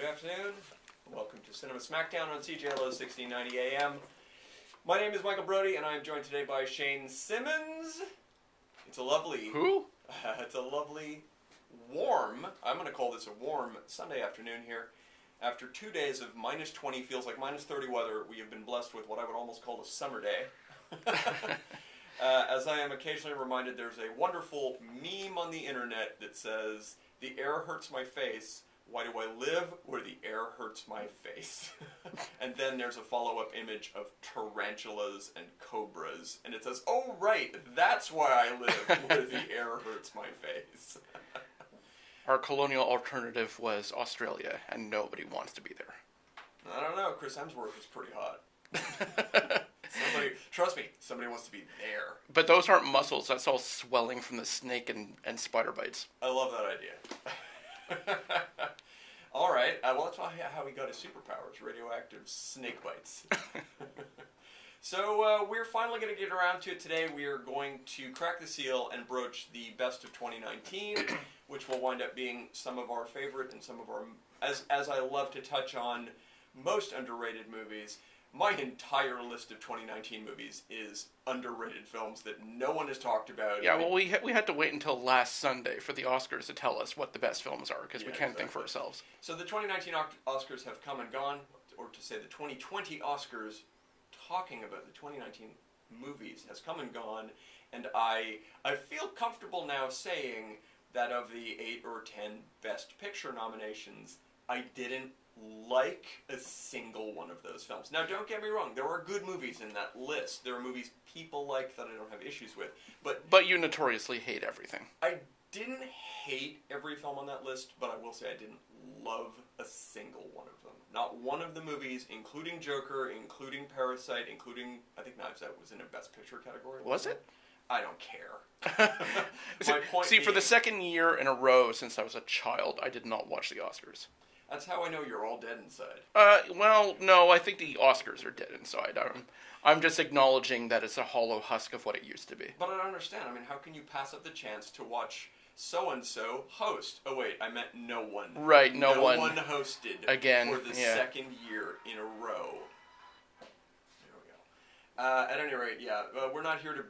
Good afternoon. Welcome to Cinema Smackdown on CJLO 1690 AM. My name is Michael Brody, and I am joined today by Shane Simmons. It's a lovely... Who? It's a lovely, warm, I'm going to call this a warm Sunday afternoon here. After 2 days of minus 20, feels like minus 30 weather, we have been blessed with what I would almost call a summer day. As I am occasionally reminded, there's a wonderful meme on the internet that says, "The air hurts my face. Why do I live where the air hurts my face?" And then there's a follow-up image of tarantulas and cobras, and it says, "Oh right, that's why I live where the air hurts my face." Our colonial alternative was Australia, and nobody wants to be there. I don't know, Chris Hemsworth is pretty hot. Trust me, somebody wants to be there. But those aren't muscles, that's all swelling from the snake and spider bites. I love that idea. All right, well, that's how he got his superpowers, radioactive snake bites. So we're finally going to get around to it today. We are going to crack the seal and broach the best of 2019, which will wind up being some of our favorite and some of our, as I love to touch on, most underrated movies. My entire list of 2019 movies is underrated films that no one has talked about. Yeah, well, we had to wait until last Sunday for the Oscars to tell us what the best films are, because we can't think for ourselves. So the 2019 Oscars have come and gone, or to say the 2020 Oscars, talking about the 2019 movies, has come and gone, and I feel comfortable now saying that of the 8 or 10 Best Picture nominations, I didn't like a single one of those films. Now, don't get me wrong, there are good movies in that list. There are movies people like that I don't have issues with. But you notoriously hate everything. I didn't hate every film on that list, but I will say I didn't love a single one of them. Not one of the movies, including Joker, including Parasite, including, I think Knives Out was in a Best Picture category. Was it? I don't care. My point See, for the second year in a row since I was a child, I did not watch the Oscars. That's how I know you're all dead inside. Well, no, I think the Oscars are dead inside. I'm just acknowledging that it's a hollow husk of what it used to be. But I don't understand. I mean, how can you pass up the chance to watch so-and-so host? Oh, wait, I meant no one. Right, no one hosted again for the second year in a row. There we go. At any rate, yeah, we're not here to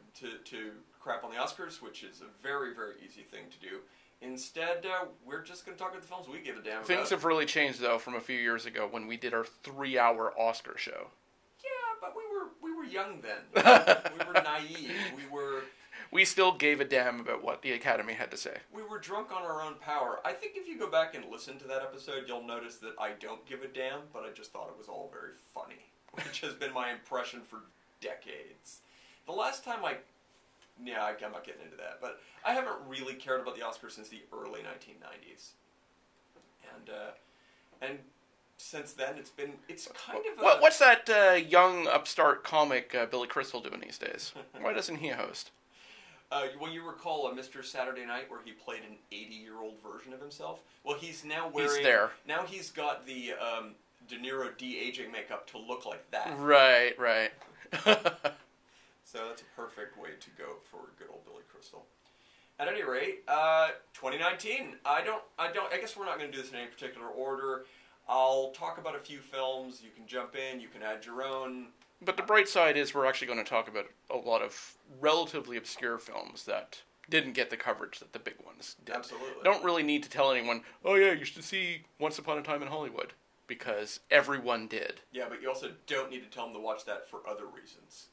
crap on the Oscars, which is a very, very easy thing to do. Instead, we're just going to talk about the films we give a damn about. Things have really changed, though, from a few years ago when we did our 3-hour Oscar show. Yeah, but we were young then. We were naive. We still gave a damn about what the Academy had to say. We were drunk on our own power. I think if you go back and listen to that episode, you'll notice that I don't give a damn, but I just thought it was all very funny, which has been my impression for decades. The last time I'm not getting into that, but I haven't really cared about the Oscars since the early 1990s, and since then it's kind of a... What's that young upstart comic Billy Crystal doing these days? Why doesn't he host? Well, you recall a Mr. Saturday Night where he played an 80-year-old version of himself? Well, he's now wearing... He's there. Now he's got the De Niro de-aging makeup to look like that. Right. So that's a perfect way to go for good old Billy Crystal. At any rate, 2019. I guess we're not going to do this in any particular order. I'll talk about a few films. You can jump in. You can add your own. But the bright side is we're actually going to talk about a lot of relatively obscure films that didn't get the coverage that the big ones did. Absolutely. Don't really need to tell anyone, oh yeah, you should see Once Upon a Time in Hollywood, because everyone did. Yeah, but you also don't need to tell them to watch that for other reasons.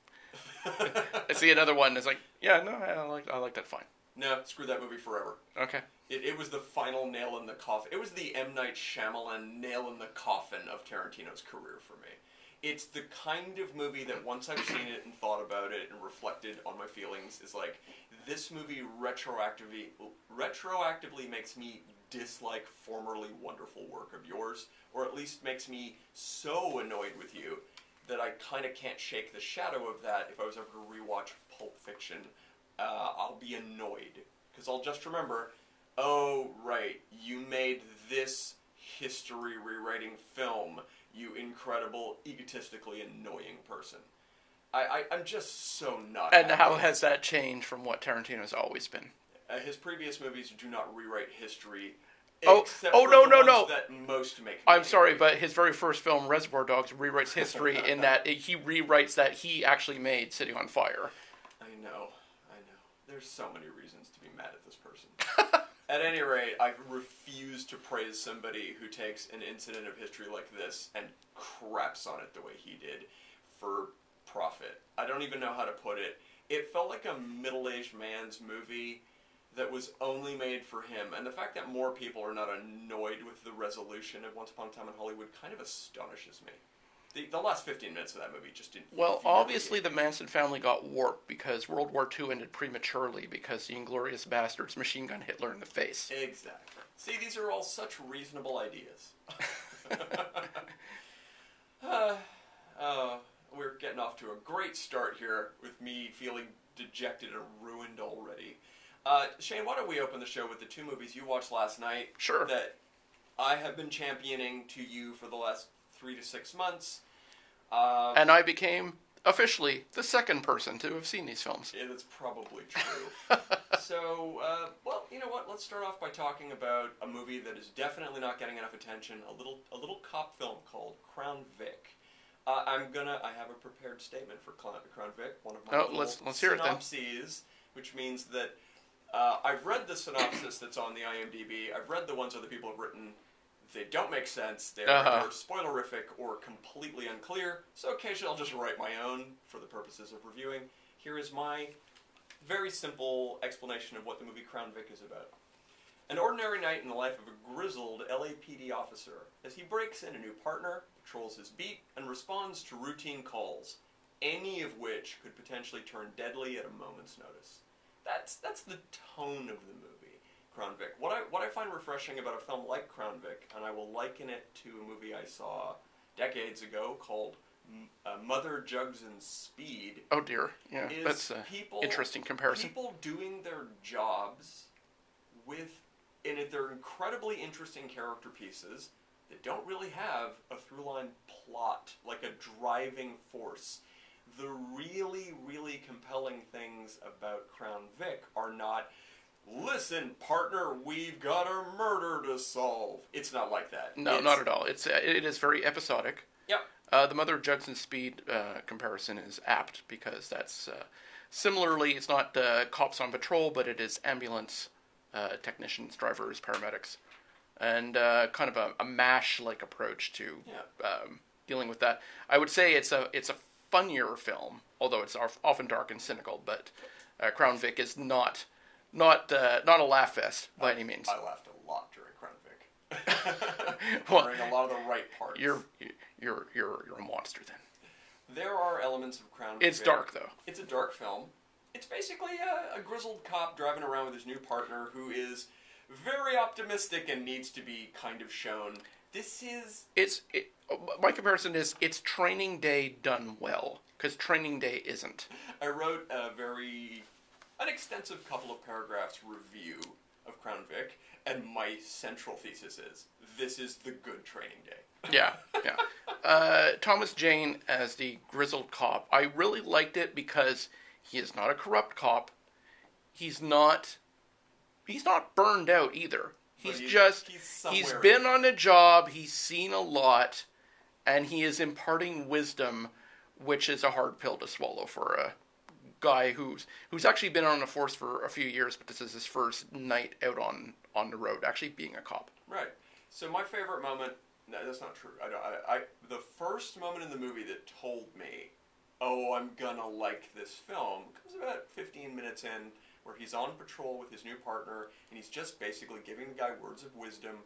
I see another one that's like, yeah, no, I like that fine. No, screw that movie forever. Okay. It was the final nail in the coffin. It was the M. Night Shyamalan nail in the coffin of Tarantino's career for me. It's the kind of movie that once I've seen it and thought about it and reflected on my feelings, is like, this movie retroactively makes me dislike formerly wonderful work of yours, or at least makes me so annoyed with you that I kind of can't shake the shadow of that. If I was ever to rewatch Pulp Fiction, I'll be annoyed. Because I'll just remember, oh, right, you made this history rewriting film, you incredible, egotistically annoying person. I'm just so not And happy. how has that changed from what Tarantino's always been? His previous movies do not rewrite history Except oh for no, the no, ones no. that most make me I'm sorry, angry. but his very first film, Reservoir Dogs, rewrites history in that he rewrites that he actually made City on Fire. I know. There's so many reasons to be mad at this person. At any rate, I refuse to praise somebody who takes an incident of history like this and craps on it the way he did for profit. I don't even know how to put it. It felt like a middle-aged man's movie that was only made for him, and the fact that more people are not annoyed with the resolution of Once Upon a Time in Hollywood kind of astonishes me. The last 15 minutes of that movie just didn't... Well, obviously the Manson family got warped because World War II ended prematurely because the Inglourious Bastards machine gun Hitler in the face. Exactly. See, these are all such reasonable ideas. We're getting off to a great start here with me feeling dejected and ruined already. Shane, why don't we open the show with the two movies you watched last night? Sure. That I have been championing to you for the last 3 to 6 months. And I became, officially, the second person to have seen these films. Yeah, that's probably true. So, well, you know what? Let's start off by talking about a movie that is definitely not getting enough attention. A little cop film called Crown Vic. I have a prepared statement for Crown Vic. One of my let's hear it then. synopses, which means that I've read the synopsis that's on the IMDb. I've read the ones other people have written. They don't make sense. They're either spoilerific or completely unclear. So occasionally I'll just write my own for the purposes of reviewing. Here is my very simple explanation of what the movie Crown Vic is about. An ordinary night in the life of a grizzled LAPD officer as he breaks in a new partner, patrols his beat, and responds to routine calls, any of which could potentially turn deadly at a moment's notice. That's the tone of the movie. Crown Vic. What I find refreshing about a film like Crown Vic, and I will liken it to a movie I saw decades ago called Mother Jugs and Speed. Oh dear, yeah, that's an interesting comparison. People doing their jobs they're incredibly interesting character pieces that don't really have a through-line plot, like a driving force. The really, really compelling things about Crown Vic are not, listen, partner, we've got a murder to solve. It's not like that. No, not at all. It is very episodic. Yep. The Mother Jugs and Speed comparison is apt because that's similarly, it's not cops on patrol, but it is ambulance technicians, drivers, paramedics, and kind of a MASH-like approach to dealing with that. I would say it's a funnier film, although it's often dark and cynical. But Crown Vic is not a laugh fest by any means. I laughed a lot during Crown Vic. During a lot of the right parts. You're a monster then. There are elements of Crown Vic. It's dark though. It's a dark film. It's basically a grizzled cop driving around with his new partner who is very optimistic and needs to be kind of shown. My comparison is it's Training Day done well, because Training Day isn't. I wrote an extensive couple of paragraphs review of Crown Vic, and my central thesis is, this is the good Training Day. Yeah. Thomas Jane as the grizzled cop, I really liked it because he is not a corrupt cop. He's not burned out either. He's been on a job, he's seen a lot, and he is imparting wisdom, which is a hard pill to swallow for a guy who's actually been on the force for a few years, but this is his first night out on the road, actually being a cop. Right. So my favorite moment, no, that's not true. The first moment in the movie that told me, oh, I'm gonna like this film, comes about 15 minutes in, where he's on patrol with his new partner, and he's just basically giving the guy words of wisdom,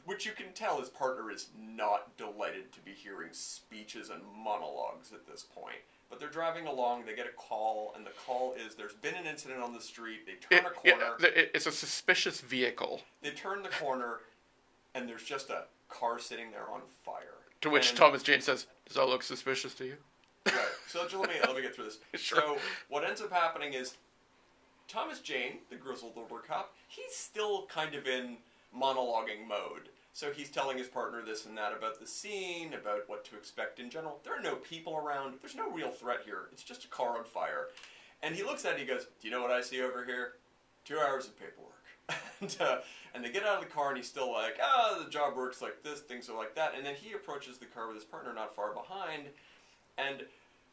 which you can tell his partner is not delighted to be hearing speeches and monologues at this point. But they're driving along, they get a call, and the call is, there's been an incident on the street, they turn a corner. It's a suspicious vehicle. They turn the corner, and there's just a car sitting there on fire. To which Thomas Jane says, does that look suspicious to you? Right, so just let me get through this. Sure. So what ends up happening is, Thomas Jane, the grizzled older cop, he's still kind of in monologuing mode. So he's telling his partner this and that about the scene, about what to expect in general. There are no people around. There's no real threat here. It's just a car on fire. And he looks at it and he goes, do you know what I see over here? 2 hours of paperwork. And they get out of the car, and he's still like, the job works like this, things are like that. And then he approaches the car with his partner not far behind, and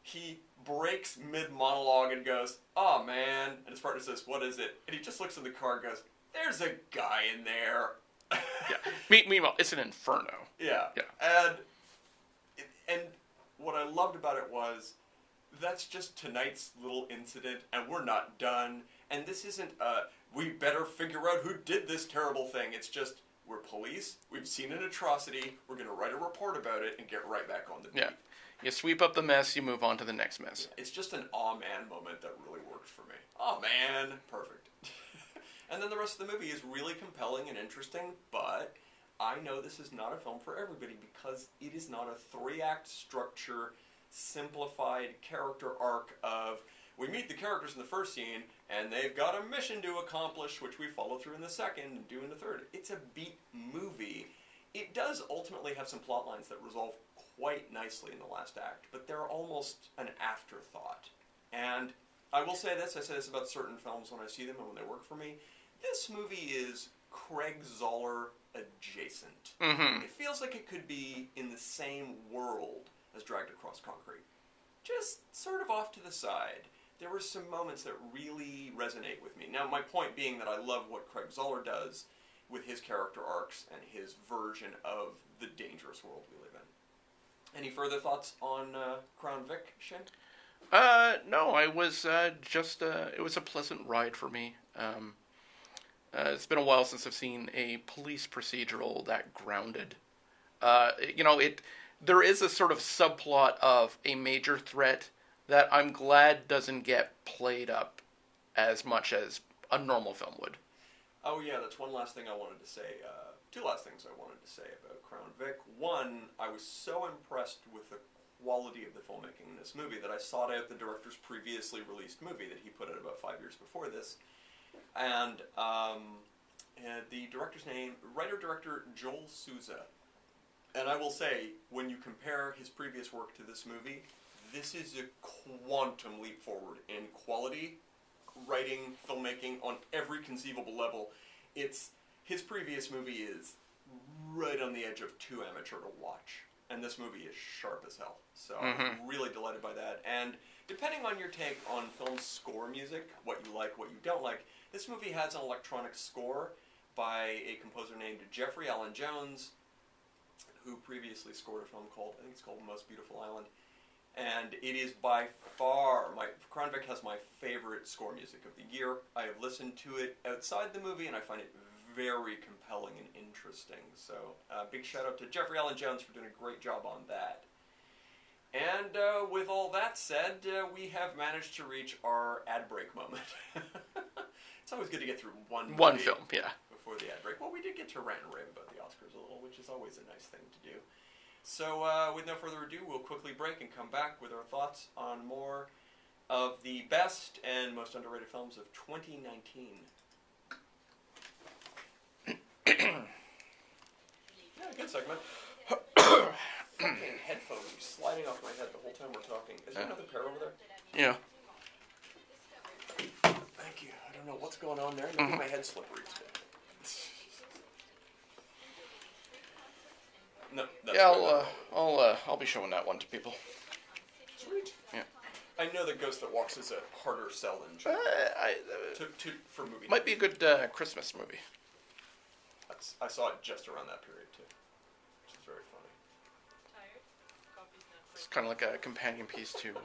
he breaks mid-monologue and goes, "Oh, man." And his partner says, "What is it?" And he just looks in the car and goes, "There's a guy in there." Yeah. Meanwhile, it's an inferno. Yeah. Yeah. And what I loved about it was, that's just tonight's little incident, and we're not done. And this isn't we better figure out who did this terrible thing. It's just, we're police, we've seen an atrocity, we're going to write a report about it and get right back on the beat. Yeah. You sweep up the mess, you move on to the next mess. It's just an aw man moment that really works for me. Aw man, perfect. And then the rest of the movie is really compelling and interesting, but I know this is not a film for everybody because it is not a 3-act structure, simplified character arc of, we meet the characters in the first scene, and they've got a mission to accomplish, which we follow through in the second and do in the third. It's a beat movie. It does ultimately have some plot lines that resolve quite nicely in the last act, but they're almost an afterthought. And I will say this, I say this about certain films when I see them and when they work for me, this movie is Craig Zoller adjacent. Mm-hmm. It feels like it could be in the same world as Dragged Across Concrete. Just sort of off to the side. There were some moments that really resonate with me. Now, my point being that I love what Craig Zoller does with his character arcs and his version of the dangerous world we live in. Any further thoughts on Crown Vic, Shane? No, I was it was a pleasant ride for me. It's been a while since I've seen a police procedural that grounded. There is a sort of subplot of a major threat that I'm glad doesn't get played up as much as a normal film would. Oh yeah, that's one last thing I wanted to say. Two last things I wanted to say about Crown Vic. One, I was so impressed with the quality of the filmmaking in this movie that I sought out the director's previously released movie that he put out about 5 years before this. And the director's name, writer-director Joel Souza. And I will say, when you compare his previous work to this movie, this is a quantum leap forward in quality, writing, filmmaking, on every conceivable level. His previous movie is right on the edge of too amateur to watch. And this movie is sharp as hell. So I'm really delighted by that. And depending on your take on film score music, what you like, what you don't like, this movie has an electronic score by a composer named Jeffrey Allen Jones, who previously scored a film called, I think it's called Most Beautiful Island. And it is by far, Crown Vic has my favorite score music of the year. I have listened to it outside the movie, and I find it very compelling and interesting. So, big shout out to Jeffrey Allen Jones for doing a great job on that. And with all that said, we have managed to reach our ad break moment. It's always good to get through one film, yeah. Before the ad break. Well, we did get to rant and rave about the Oscars a little, which is always a nice thing to do. So, with no further ado, we'll quickly break and come back with our thoughts on more of the best and most underrated films of 2019. Yeah, good segment. Fucking headphones sliding off my head the whole time we're talking. Is there another pair over there? Yeah. Thank you. I don't know what's going on there. Maybe my head's slippery today. No, that's Yeah, I'll be showing that one to people. Sweet. Yeah. I know that Ghost That Walks is a harder sell than for movie. Might be a good Christmas movie. I saw it just around that period too, which is very funny. It's kind of like a companion piece to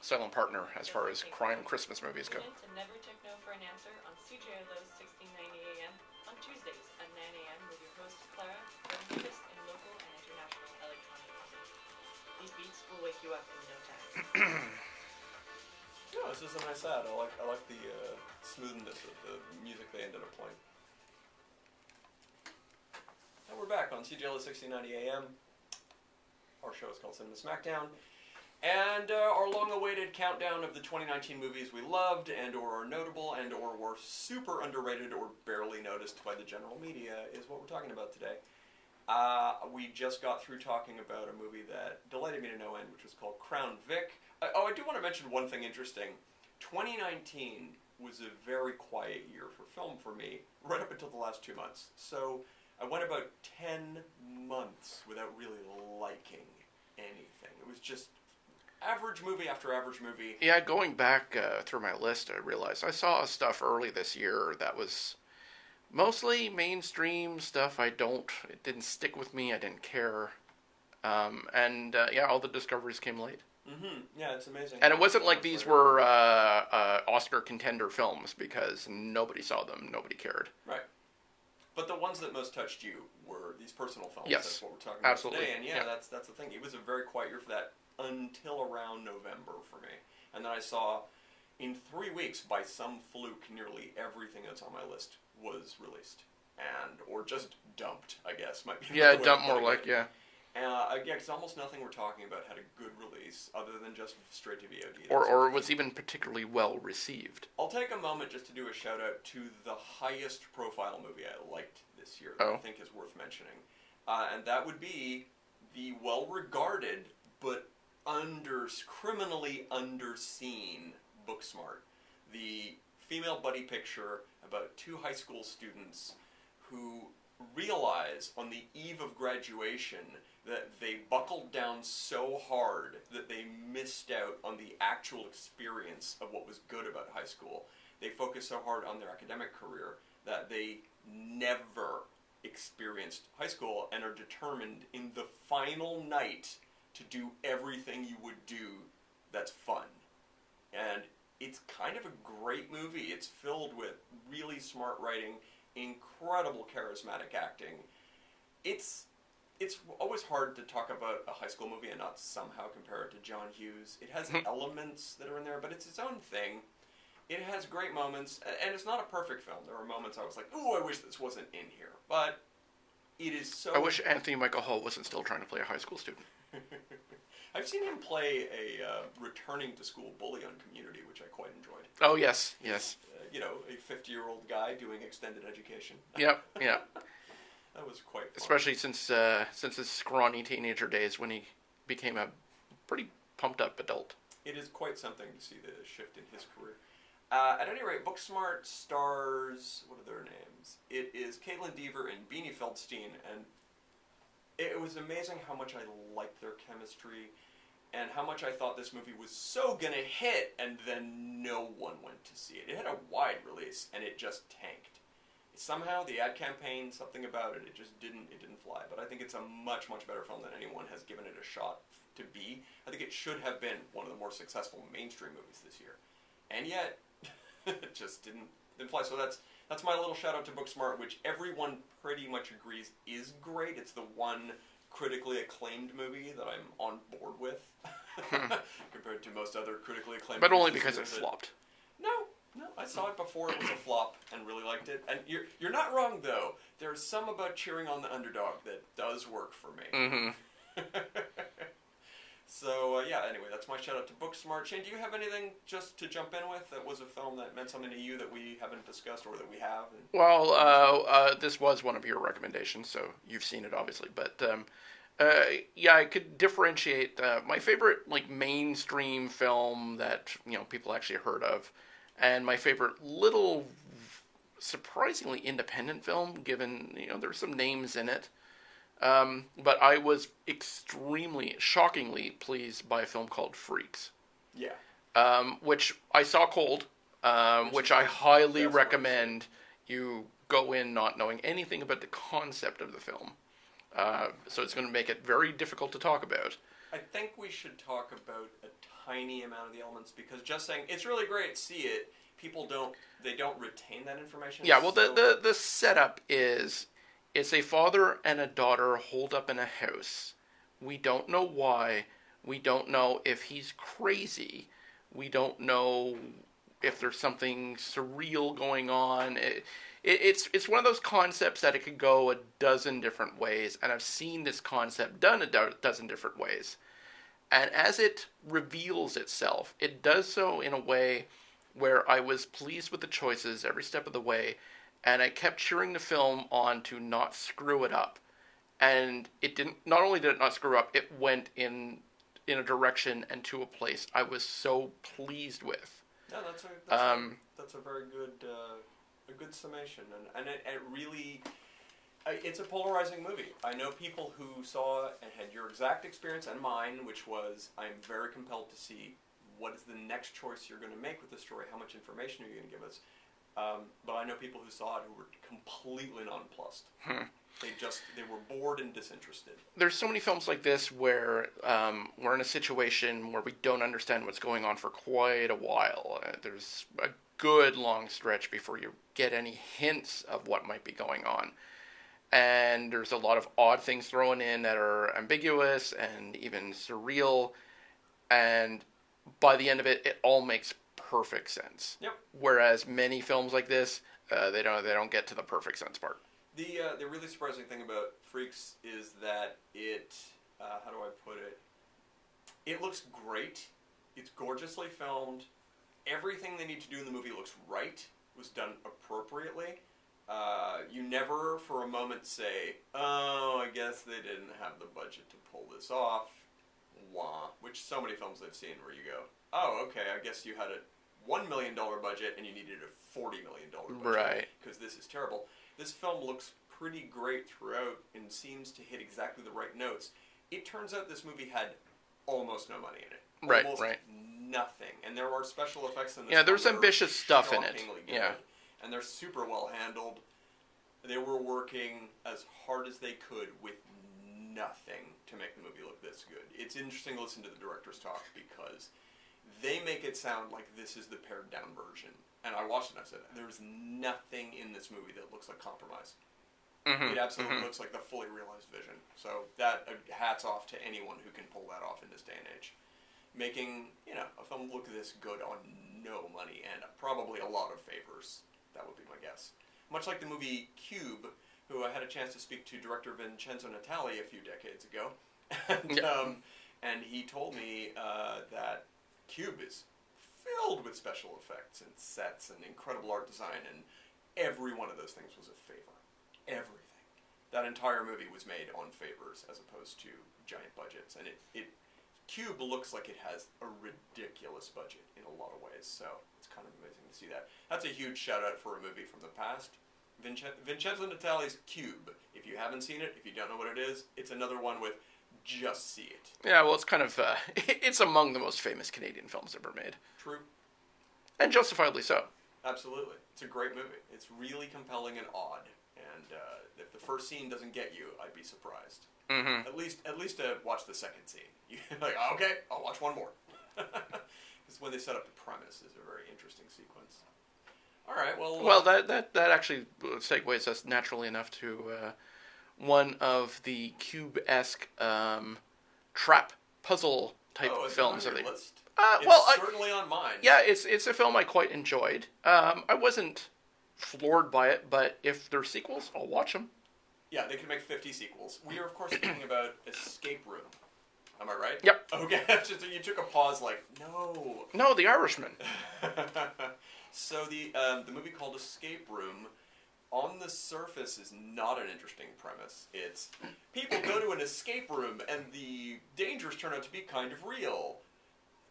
Silent Partner as far as crime Christmas movies go. Never took no for an answer on CJLO's 1690 AM on Tuesdays at 9 AM with your host Clara, the latest in local and international electronic music. These beats will wake you up in no time. No, this is a nice ad. I like the smoothness of the music they ended up playing. And we're back on CJLO 1690 AM. Our show is called Cinema Smackdown. And our long-awaited countdown of the 2019 movies we loved and or are notable and or were super underrated or barely noticed by the general media is what we're talking about today. We just got through talking about a movie that delighted me to no end, which was called Crown Vic. I do want to mention one thing interesting. 2019 was a very quiet year for film for me, right up until the last 2 months. So I went about 10 months without really liking anything. It was just average movie after average movie. Yeah, going back through my list, I realized I saw stuff early this year that was mostly mainstream stuff. It didn't stick with me. I didn't care. All the discoveries came late. Mm-hmm. Yeah, it's amazing. And it wasn't like these were Oscar contender films, because nobody saw them, nobody cared. Right. But the ones that most touched you were these personal films. Yes, that's what we're talking about absolutely. today. And that's the thing. It was a very quiet year for that until around November for me. And then I saw, in 3 weeks, by some fluke, nearly everything that's on my list was released. Or just dumped, I guess. Might be dumped more like, yeah. Again, because almost nothing we're talking about had a good release, other than just straight to VOD. Or was even particularly well received. I'll take a moment just to do a shout out to the highest profile movie I liked this year that I think is worth mentioning. And that would be the well-regarded, but criminally underseen Booksmart. The female buddy picture about 2 high school students who realize on the eve of graduation that they buckled down so hard that they missed out on the actual experience of what was good about high school. They focused so hard on their academic career that they never experienced high school and are determined in the final night to do everything you would do that's fun. And it's kind of a great movie. It's filled with really smart writing, incredible charismatic acting. It's always hard to talk about a high school movie and not somehow compare it to John Hughes. It has elements that are in there, but it's its own thing. It has great moments, and it's not a perfect film. There are moments I was like, ooh, I wish this wasn't in here. But it is so... I wish Anthony Michael Hall wasn't still trying to play a high school student. I've seen him play a returning to school bully on Community, which I quite enjoyed. Oh, yes. A 50-year-old guy doing extended education. Yep. That was quite fun. Especially since his scrawny teenager days, when he became a pretty pumped-up adult. It is quite something to see the shift in his career. At any rate, Booksmart stars, what are their names? It is Caitlin Dever and Beanie Feldstein, and it was amazing how much I liked their chemistry, and how much I thought this movie was so gonna hit, and then no one went to see it. It had a wide release, and it just tanked. Somehow, the ad campaign, something about it, it didn't fly. But I think it's a much, much better film than anyone has given it a shot to be. I think it should have been one of the more successful mainstream movies this year. And yet, it just didn't fly. So that's my little shout out to Booksmart, which everyone pretty much agrees is great. It's the one critically acclaimed movie that I'm on board with, compared to most other critically acclaimed But movies only this because year it flopped. No, I saw it before it was a flop and really liked it. And you're not wrong, though. There's some about cheering on the underdog that does work for me. Mm-hmm. So, anyway, that's my shout out to Booksmart. Shane, do you have anything just to jump in with that was a film that meant something to you that we haven't discussed or that we have? Well, this was one of your recommendations, so you've seen it, obviously. But, I could differentiate my favorite, mainstream film that, people actually heard of, and my favorite little, surprisingly independent film, given, there's some names in it. But I was shockingly pleased by a film called Freaks. Yeah. Which I saw cold, which I highly recommend you go in not knowing anything about the concept of the film. So it's going to make it very difficult to talk about. I think we should talk about a tiny amount of the elements, because just saying, it's really great, see it, people don't retain that information. Yeah, well, the setup is... It's a father and a daughter holed up in a house. We don't know why. We don't know if he's crazy. We don't know if there's something surreal going on. It's one of those concepts that it could go a dozen different ways, and I've seen this concept done a dozen different ways. And as it reveals itself, it does so in a way where I was pleased with the choices every step of the way, and I kept cheering the film on to not screw it up. And it didn't. Not only did it not screw up, it went in a direction and to a place I was so pleased with. No, that's a very good a good summation, and it really. It's a polarizing movie. I know people who saw and had your exact experience and mine, which was I'm very compelled to see what is the next choice you're going to make with the story, how much information are you going to give us. But I know people who saw it who were completely nonplussed. They were bored and disinterested. There's so many films like this where we're in a situation where we don't understand what's going on for quite a while. There's a good long stretch before you get any hints of what might be going on. And there's a lot of odd things thrown in that are ambiguous and even surreal. And by the end of it, it all makes perfect sense. Yep. Whereas many films like this, they don't get to the perfect sense part. The really surprising thing about Freaks is that it, how do I put it? It looks great. It's gorgeously filmed. Everything they need to do in the movie looks right. It was done appropriately. You never for a moment say, oh, I guess they didn't have the budget to pull this off. Wah. Which so many films I've seen where you go, oh, okay, I guess you had a $1 million budget and you needed a $40 million budget. Right. Because this is terrible. This film looks pretty great throughout and seems to hit exactly the right notes. It turns out this movie had almost no money in it. Right, almost right. Nothing. And there are special effects in this Yeah, there's film that are ambitious stuff in it. shockingly good. Yeah. And they're super well handled. They were working as hard as they could with nothing to make the movie look this good. It's interesting to listen to the director's talk because they make it sound like this is the pared down version. And I watched it and I said, there's nothing in this movie that looks like compromise. Mm-hmm. It absolutely looks like the fully realized vision. So that hats off to anyone who can pull that off in this day and age. Making, a film look this good on no money and probably a lot of favors. That would be my guess. Much like the movie Cube, who I had a chance to speak to director Vincenzo Natali a few decades ago. And he told me that Cube is filled with special effects and sets and incredible art design, and every one of those things was a favor. Everything. That entire movie was made on favors as opposed to giant budgets, and it Cube looks like it has a ridiculous budget in a lot of ways, so it's kind of amazing to see that. That's a huge shout out for a movie from the past. Vincenzo Natali's Cube. If you haven't seen it, if you don't know what it is, it's another one with just see it. Yeah, well, it's kind of, it's among the most famous Canadian films ever made. True. And justifiably so. Absolutely. It's a great movie. It's really compelling and odd. And if the first scene doesn't get you, I'd be surprised. Mm-hmm. At least watch the second scene. You're like, okay, I'll watch one more. Because when they set up the premise is a very interesting sequence. All right, well... that actually segues us naturally enough to one of the Cube-esque trap puzzle type films. On your list? It's certainly on mine. Yeah, it's a film I quite enjoyed. I wasn't floored by it, but if there's sequels, I'll watch them. Yeah, they could make 50 sequels. We are, of course, speaking about Escape Room. Am I right? Yep. Okay, just you took a pause like, no. No, The Irishman. So the movie called Escape Room, on the surface, is not an interesting premise. It's people go to an escape room and the dangers turn out to be kind of real.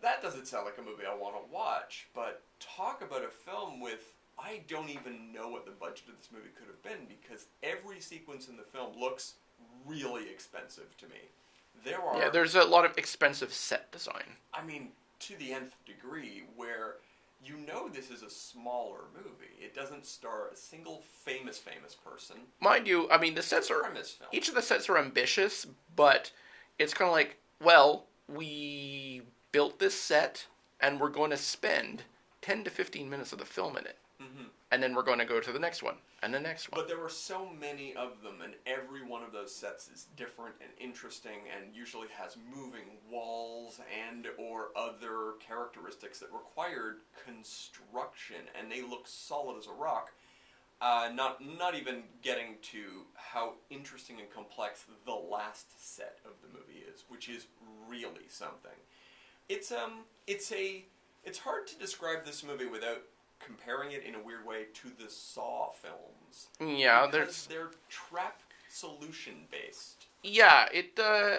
That doesn't sound like a movie I want to watch, but talk about a film with, I don't even know what the budget of this movie could have been because every sequence in the film looks really expensive to me. There's a lot of expensive set design. I mean, to the nth degree, where you know this is a smaller movie. It doesn't star a single famous person. Mind you, I mean, the sets are... Premise film. Each of the sets are ambitious, but it's kind of like, well, we built this set, and we're going to spend 10 to 15 minutes of the film in it. Mm-hmm. And then we're going to go to the next one, and the next one. But there were so many of them, and every one of those sets is different and interesting, and usually has moving walls and or other characteristics that required construction, and they look solid as a rock. Not even getting to how interesting and complex the last set of the movie is, which is really something. It's hard to describe this movie without comparing it in a weird way to the Saw films. Yeah, because they're trap solution-based. Yeah,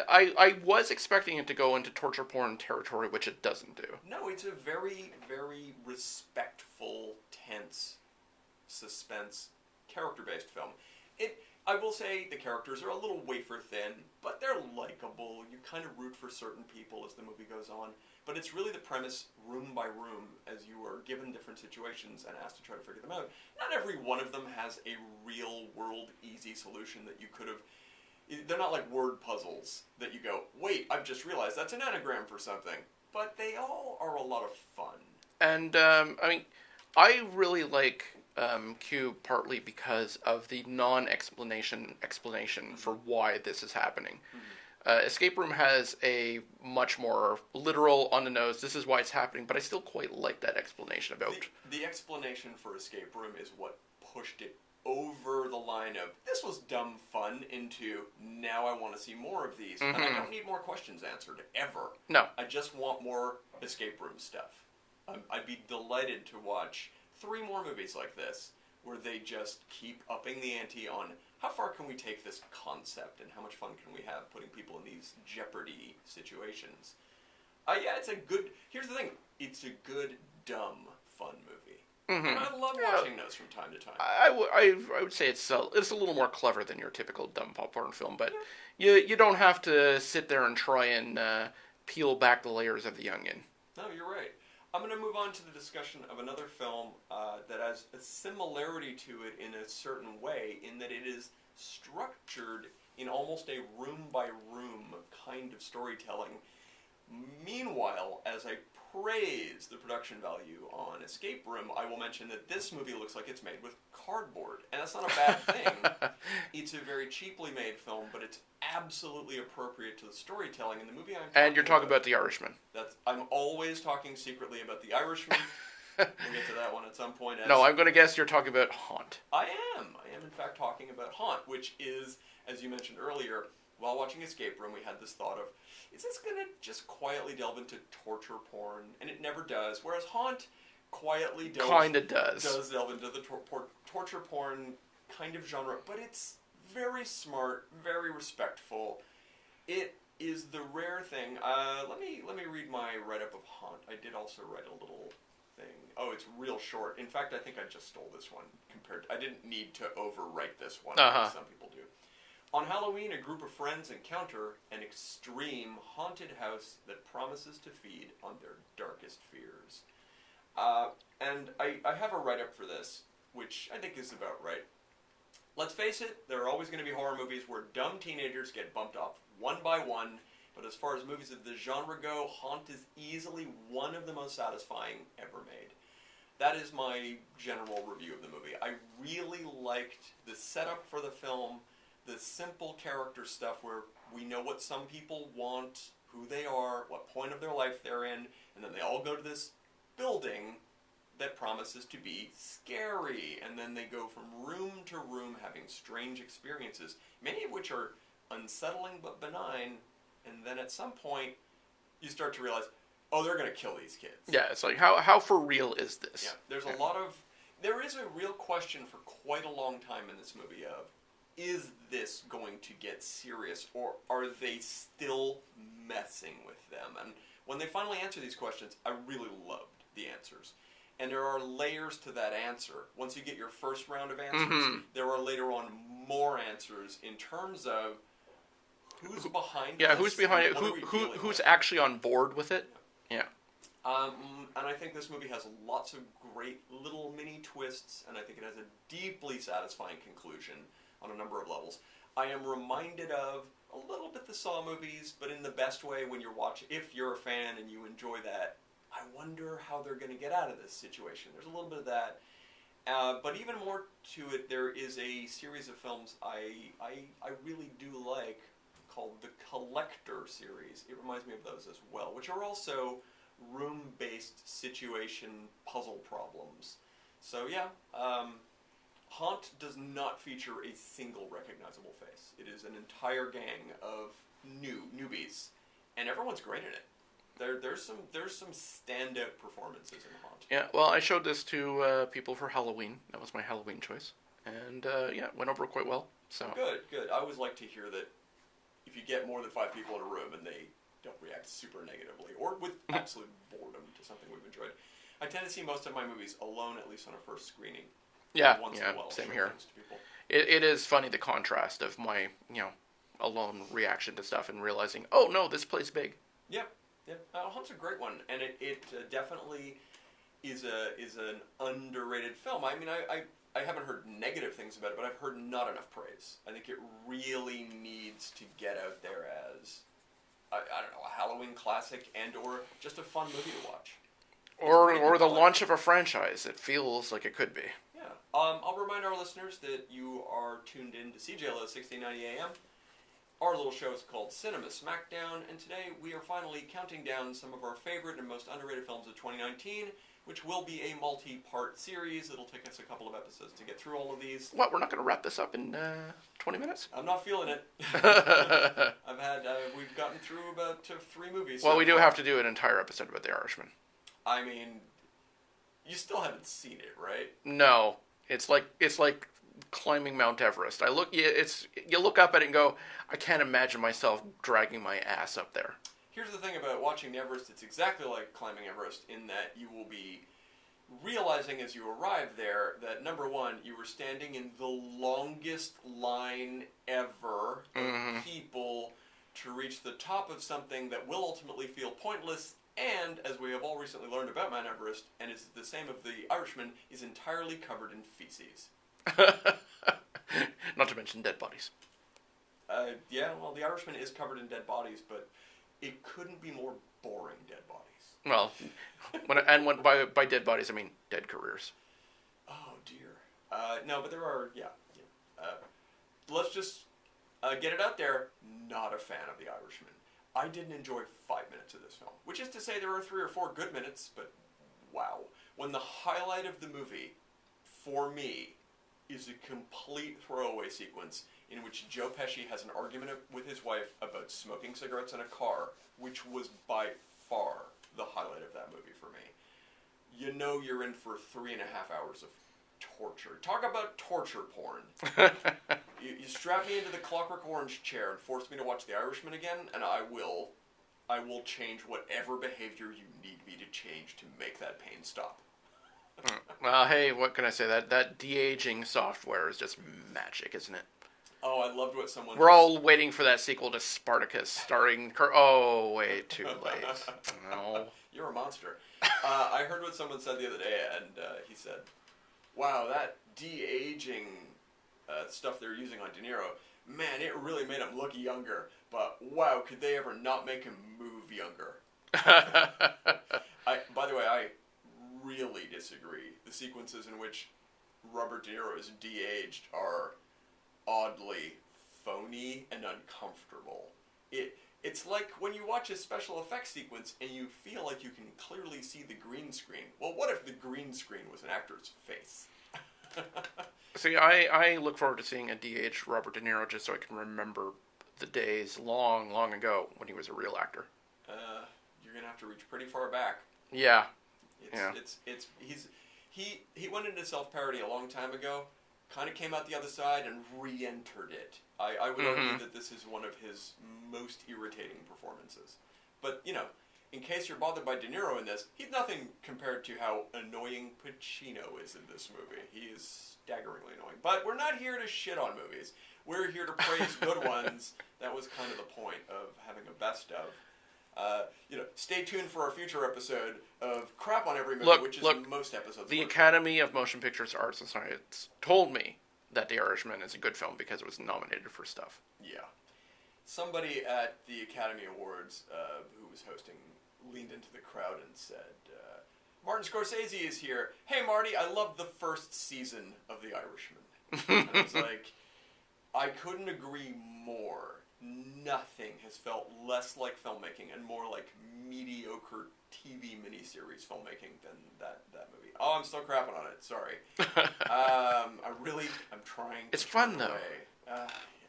I was expecting it to go into torture porn territory, which it doesn't do. No, it's a very, very respectful, tense, suspense, character-based film. I will say the characters are a little wafer thin, but they're likable. You kind of root for certain people as the movie goes on. But it's really the premise, room by room, as you are given different situations and asked to try to figure them out. Not every one of them has a real-world easy solution that you could have... They're not like word puzzles that you go, wait, I've just realized that's an anagram for something. But they all are a lot of fun. And, I mean, I really like Q partly because of the non-explanation for why this is happening. Mm-hmm. Escape Room has a much more literal, on the nose, this is why it's happening, but I still quite like that explanation about... The explanation for Escape Room is what pushed it over the line of, this was dumb fun, into, now I want to see more of these. Mm-hmm. And I don't need more questions answered, ever. No. I just want more Escape Room stuff. I'd be delighted to watch 3 more movies like this, where they just keep upping the ante on how far can we take this concept and how much fun can we have putting people in these Jeopardy situations. Yeah, it's a good... Here's the thing. It's a good, dumb, fun movie. Mm-hmm. And I love watching those from time to time. I would say it's a little more clever than your typical dumb popcorn film, but you don't have to sit there and try and peel back the layers of the onion. No, you're right. I'm going to move on to the discussion of another film that has a similarity to it in a certain way, in that it is structured in almost a room-by-room kind of storytelling. Meanwhile, as I praise the production value on Escape Room, I will mention that this movie looks like it's made with cardboard. And that's not a bad thing. It's a very cheaply made film, but it's absolutely appropriate to the storytelling. And the movie And you're talking about The Irishman. I'm always talking secretly about The Irishman. We'll get to that one at some point. No, I'm going to guess you're talking about Haunt. I am in fact talking about Haunt, which is, as you mentioned earlier, while watching Escape Room, we had this thought of, is this going to just quietly delve into torture porn? And it never does. Whereas Haunt quietly does delve into the torture porn kind of genre, but it's very smart, very respectful. It is the rare thing. Let me read my write-up of Haunt. I did also write a little thing. Oh, it's real short. In fact, I think I just stole this one. I didn't need to overwrite this one, like some people do. On Halloween, a group of friends encounter an extreme haunted house that promises to feed on their darkest fears. And I have a write-up for this, which I think is about right. Let's face it, there are always going to be horror movies where dumb teenagers get bumped up one by one, but as far as movies of the genre go, Haunt is easily one of the most satisfying ever made. That is my general review of the movie. I really liked the setup for the film, the simple character stuff where we know what some people want, who they are, what point of their life they're in, and then they all go to this building that promises to be scary, and then they go from room to room having strange experiences, many of which are unsettling but benign, and then at some point you start to realize, oh, they're going to kill these kids. Yeah, it's like, how for real is this? Yeah, there is a real question for quite a long time in this movie of, is this going to get serious, or are they still messing with them? And when they finally answer these questions, I really loved the answers. And there are layers to that answer. Once you get your first round of answers, there are later on more answers in terms of who's behind Yeah, this, who's behind it, who's actually on board with it. Yeah. And I think this movie has lots of great little mini twists, and I think it has a deeply satisfying conclusion on a number of levels. I am reminded of a little bit the Saw movies, but in the best way when you're watching. If you're a fan and you enjoy that, I wonder how they're going to get out of this situation. There's a little bit of that. But even more to it, there is a series of films I really do like called the Collector series. It reminds me of those as well, which are also room-based situation puzzle problems. So yeah, Haunt does not feature a single recognizable face. It is an entire gang of newbies, and everyone's great in it. There's some standout performances in Haunt. Yeah, well, I showed this to people for Halloween. That was my Halloween choice. and it went over quite well. So Good. I always like to hear that if you get more than 5 people in a room and they don't react super negatively or with absolute boredom to something we've enjoyed. I tend to see most of my movies alone, at least on a first screening. Once in a while, same show here. things to people. It is funny the contrast of my alone reaction to stuff and realizing, oh no, this plays big. Yeah. Hunt's a great one, and it definitely is an underrated film. I mean, I haven't heard negative things about it, but I've heard not enough praise. I think it really needs to get out there as I don't know, a Halloween classic and or just a fun movie to watch. Or the launch of a franchise. It feels like it could be. Yeah. I'll remind our listeners that you are tuned in to CJLO 1690 AM. Our little show is called Cinema Smackdown, and today we are finally counting down some of our favorite and most underrated films of 2019, which will be a multi-part series. It'll take us a couple of episodes to get through all of these. What, we're not going to wrap this up in 20 minutes? I'm not feeling it. We've gotten through about 3 movies. Well, we do have to do an entire episode about The Irishman. I mean, you still haven't seen it, right? No, it's like climbing Mount Everest. You look up at it and go, I can't imagine myself dragging my ass up there. Here's the thing about watching Everest, it's exactly like climbing Everest in that you will be realizing as you arrive there that, number one, you were standing in the longest line ever of people to reach the top of something that will ultimately feel pointless, and, as we have all recently learned about Mount Everest, and it's the same of The Irishman, is entirely covered in feces. Not to mention dead bodies. The Irishman is covered in dead bodies, but it couldn't be more boring dead bodies. Well, by dead bodies, I mean dead careers. Oh, dear. No, but there are, let's just get it out there, not a fan of The Irishman. I didn't enjoy 5 minutes of this film, which is to say there are 3 or 4 good minutes, but wow. When the highlight of the movie, for me, is a complete throwaway sequence in which Joe Pesci has an argument with his wife about smoking cigarettes in a car, which was by far the highlight of that movie for me. You know you're in for 3.5 hours of torture. Talk about torture porn. You strap me into the Clockwork Orange chair and force me to watch The Irishman again, and I will change whatever behavior you need me to change to make that pain stop. Well, hey, what can I say? That de-aging software is just magic, isn't it? Oh, I loved what someone... We're all waiting for that sequel to Spartacus, starring... Oh, wait, too late. No. You're a monster. I heard what someone said the other day, and he said, wow, that de-aging stuff they're using on De Niro, man, it really made him look younger, but wow, could they ever not make him move younger? By the way, I really disagree. The sequences in which Robert De Niro is de-aged are oddly phony and uncomfortable. It's like when you watch a special effects sequence and you feel like you can clearly see the green screen. Well, what if the green screen was an actor's face? See, I look forward to seeing a de-aged Robert De Niro just so I can remember the days long, long ago when he was a real actor. You're gonna have to reach pretty far back. Yeah. He went into self-parody a long time ago, kind of came out the other side and re-entered it. I would argue that this is one of his most irritating performances. But, in case you're bothered by De Niro in this, he's nothing compared to how annoying Pacino is in this movie. He is staggeringly annoying. But we're not here to shit on movies. We're here to praise good ones. That was kind of the point of having a best of. Stay tuned for our future episode of crap on every movie, which is most episodes. The Academy of Motion Pictures Arts and Science told me that The Irishman is a good film because it was nominated for stuff. Yeah. Somebody at the Academy Awards who was hosting leaned into the crowd and said, Martin Scorsese is here. Hey, Marty, I loved the first season of The Irishman. And I was like, I couldn't agree more. Nothing has felt less like filmmaking and more like mediocre TV miniseries filmmaking than that movie. Oh, I'm still crapping on it. Sorry. I'm trying. It's fun though.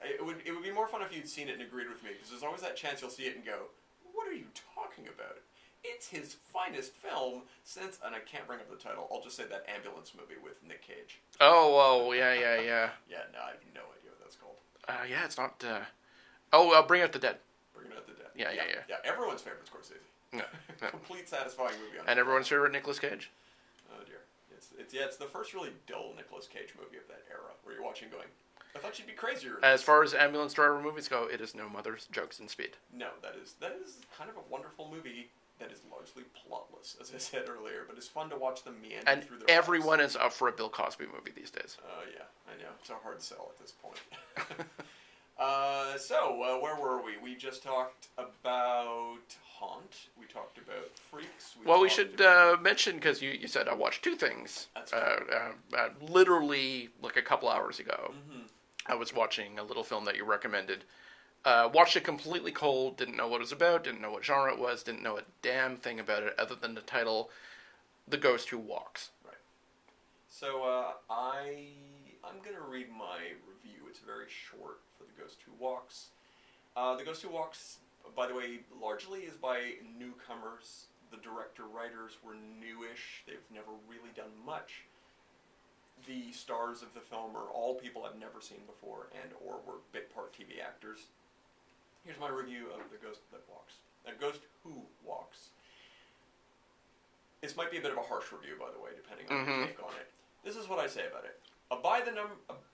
It would be more fun if you'd seen it and agreed with me, because there's always that chance you'll see it and go, "What are you talking about?" it's his finest film since, and I can't bring up the title, I'll just say that ambulance movie with Nick Cage. Oh, yeah. Yeah, no, I have no idea what that's called. Yeah, it's not... Bring Out the Dead. Bringing Out the Dead. Yeah. Yeah, everyone's favorite Scorsese. No. Complete satisfying movie. And everyone's favorite Nicolas Cage. Oh dear, it's the first really dull Nicolas Cage movie of that era, where you're watching going, I thought she'd be crazier. As far as ambulance driver movies go, it is no Mother's Jokes and Speed. No, that is kind of a wonderful movie that is largely plotless, as I said earlier, but it's fun to watch them meander And through their everyone lives. is up for a Bill Cosby movie these days. Yeah, I know. It's a hard sell at this point. Where were we? We just talked about Haunt. We talked about Freaks. We should mention, because you said I watched two things. That's right. Literally, like a couple hours ago, I was watching a little film that you recommended. Watched it completely cold, didn't know what it was about, didn't know what genre it was, didn't know a damn thing about it other than the title, The Ghost Who Walks. Right. So I'm going to read my review. It's very short for The Ghost Who Walks. The Ghost Who Walks, by the way, largely is by newcomers. The director-writers were newish. They've never really done much. The stars of the film are all people I've never seen before and or were bit-part TV actors. Here's my review of The Ghost That Walks. The Ghost Who Walks. This might be a bit of a harsh review, by the way, depending on your take on it. This is what I say about it. A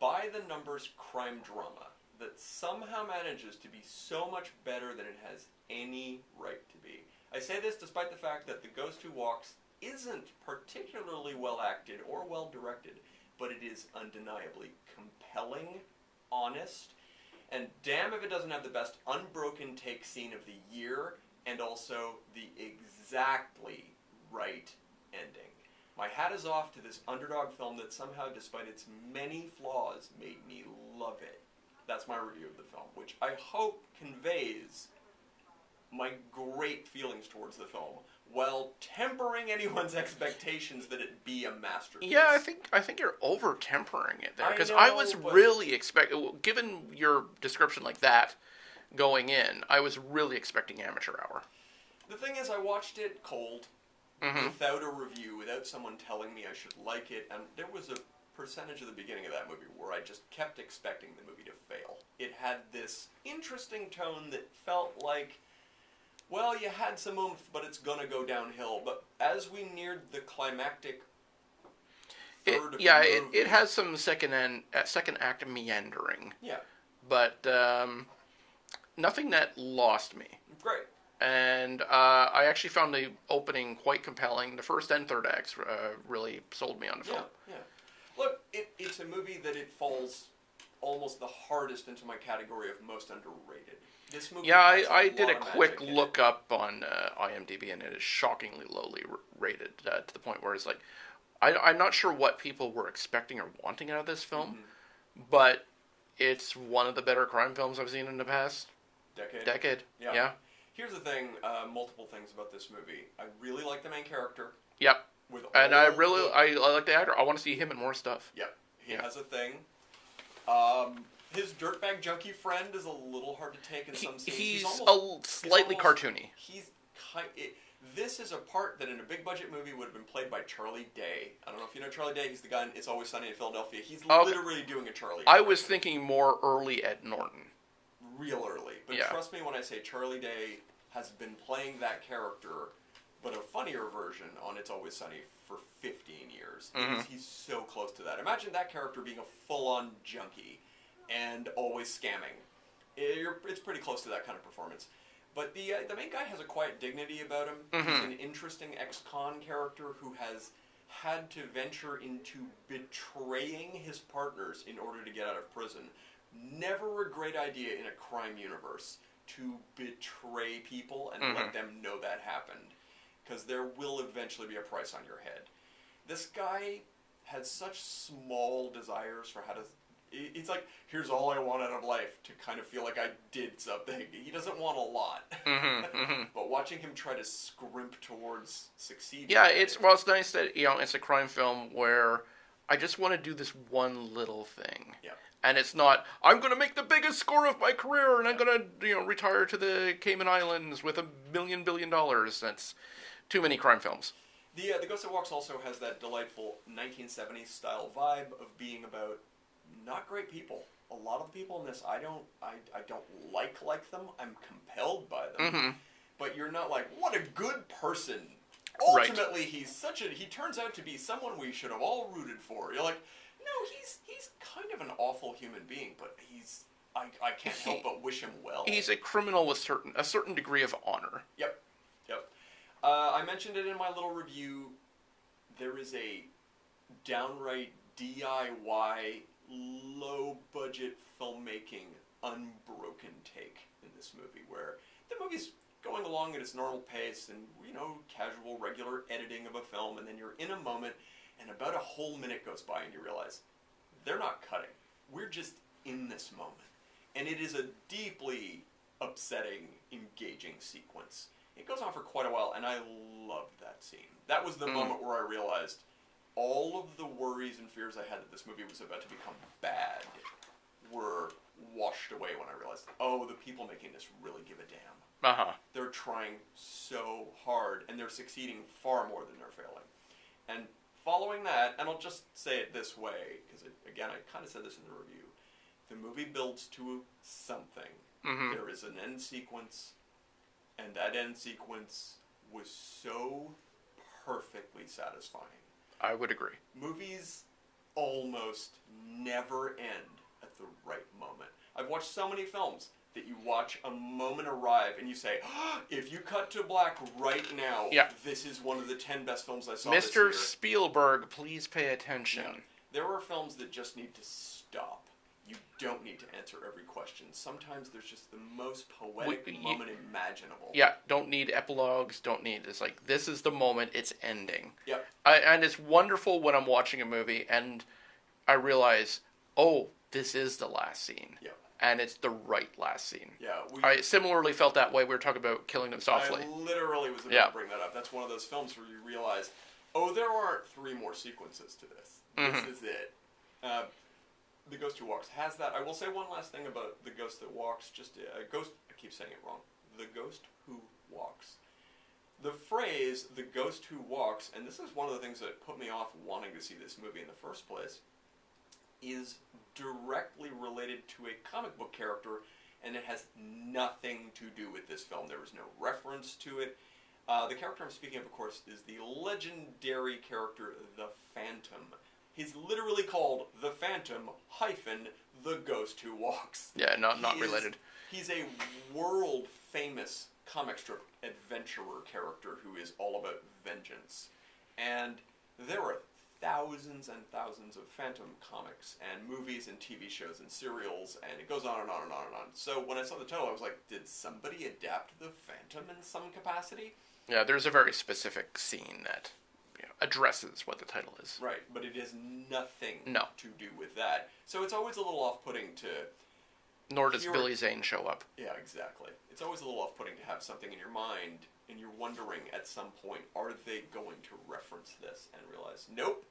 by-the-numbers crime drama that somehow manages to be so much better than it has any right to be. I say this despite the fact that The Ghost Who Walks isn't particularly well acted or well directed, but it is undeniably compelling, honest, and damn if it doesn't have the best unbroken take scene of the year, and also the exactly right ending. My hat is off to this underdog film that somehow, despite its many flaws, made me love it. That's my review of the film, which I hope conveys my great feelings towards the film, while tempering anyone's expectations that it be a masterpiece. Yeah, I think you're over tempering it there, because I I was know, really expecting, given your description like that going in, I was really expecting Amateur Hour. The thing is, I watched it cold, without a review, without someone telling me I should like it, and there was a percentage of the beginning of that movie where I just kept expecting the movie to fail. It had this interesting tone that felt like, well, you had some oomph, but it's gonna go downhill. But as we neared the climactic third of the movie, it has some second act meandering. Yeah. But nothing that lost me. Great. And I actually found the opening quite compelling. The first and third acts really sold me on the film. Yeah. Look, it's a movie that it falls almost the hardest into my category of most underrated. This movie has I did a lot of quick magic in look up on IMDb, and it is shockingly lowly rated to the point where it's like, I'm not sure what people were expecting or wanting out of this film, but it's one of the better crime films I've seen in the past decade. Yeah. Here's the thing, multiple things about this movie. I really like the main character. Yep. And I like the actor. I want to see him in more stuff. Yep. He has a thing. His dirtbag junkie friend is a little hard to take in some scenes. He's almost, slightly cartoony. This is a part that in a big budget movie would have been played by Charlie Day. I don't know if you know Charlie Day. He's the guy in It's Always Sunny in Philadelphia. He's literally doing a Charlie Day. I was thinking more early Ed Norton. Real early. But trust me when I say Charlie Day has been playing that character, but a funnier version on It's Always Sunny for 15 years. He's so close to that. Imagine that character being a full-on junkie and always scamming. It's pretty close to that kind of performance. But the main guy has a quiet dignity about him. He's an interesting ex-con character who has had to venture into betraying his partners in order to get out of prison. Never a great idea in a crime universe to betray people and let them know that happened. Because there will eventually be a price on your head. This guy has such small desires for how to... It's like, here's all I want out of life, to kind of feel like I did something. He doesn't want a lot. But watching him try to scrimp towards succeeding... Yeah, it's nice that, it's a crime film where I just want to do this one little thing. Yeah. And it's not, I'm going to make the biggest score of my career, and I'm going to, retire to the Cayman Islands with $1 billion. Too many crime films. The Ghost That Walks also has that delightful 1970s style vibe of being about not great people. A lot of the people in this, I don't like them. I'm compelled by them. Mm-hmm. But you're not like, what a good person. Right. Ultimately, he turns out to be someone we should have all rooted for. You're like, no, he's kind of an awful human being, but I can't help but wish him well. He's a criminal with a certain degree of honor. Yep. I mentioned it in my little review. There is a downright DIY, low-budget filmmaking, unbroken take in this movie, where the movie's going along at its normal pace and, casual, regular editing of a film, and then you're in a moment, and about a whole minute goes by, and you realize, they're not cutting. We're just in this moment. And it is a deeply upsetting, engaging sequence. It goes on for quite a while, and I loved that scene. That was the moment where I realized all of the worries and fears I had that this movie was about to become bad were washed away when I realized, the people making this really give a damn. Uh-huh. They're trying so hard, and they're succeeding far more than they're failing. And following that, and I'll just say it this way, because, again, I kind of said this in the review, the movie builds to something. Mm-hmm. There is an end sequence, and that end sequence was so perfectly satisfying. I would agree. Movies almost never end at the right moment. I've watched so many films that you watch a moment arrive and you say, if you cut to black right now, this is one of the 10 best films I saw this year. Mr. Spielberg, please pay attention. Yeah. There are films that just need to stop. You don't need to answer every question. Sometimes there's just the most poetic moment imaginable. Yeah, don't need epilogues, it's like, this is the moment, it's ending. Yep. And it's wonderful when I'm watching a movie and I realize, this is the last scene. Yeah. And it's the right last scene. Yeah. I similarly felt that way. We were talking about Killing Them Softly. I literally was about to bring that up. That's one of those films where you realize, there aren't 3 more sequences to this. Mm-hmm. This is it. The Ghost Who Walks has that. I will say one last thing about The Ghost That Walks. I keep saying it wrong. The Ghost Who Walks. The phrase, the ghost who walks, and this is one of the things that put me off wanting to see this movie in the first place, is directly related to a comic book character, and it has nothing to do with this film. There is no reference to it. The character I'm speaking of course, is the legendary character, the Phantom. He's literally called the Phantom - the Ghost Who Walks. Yeah, not related. He's a world-famous comic strip adventurer character who is all about vengeance. And there are thousands and thousands of Phantom comics and movies and TV shows and serials, and it goes on and on and on and on. So when I saw the title, I was like, did somebody adapt the Phantom in some capacity? Yeah, there's a very specific scene that addresses what the title is. Right, but it has nothing No. to do with that. So it's always a little off-putting to... Nor does Billy Zane show up. Yeah, exactly. It's always a little off-putting to have something in your mind, and you're wondering at some point, are they going to reference this? And realize, nope.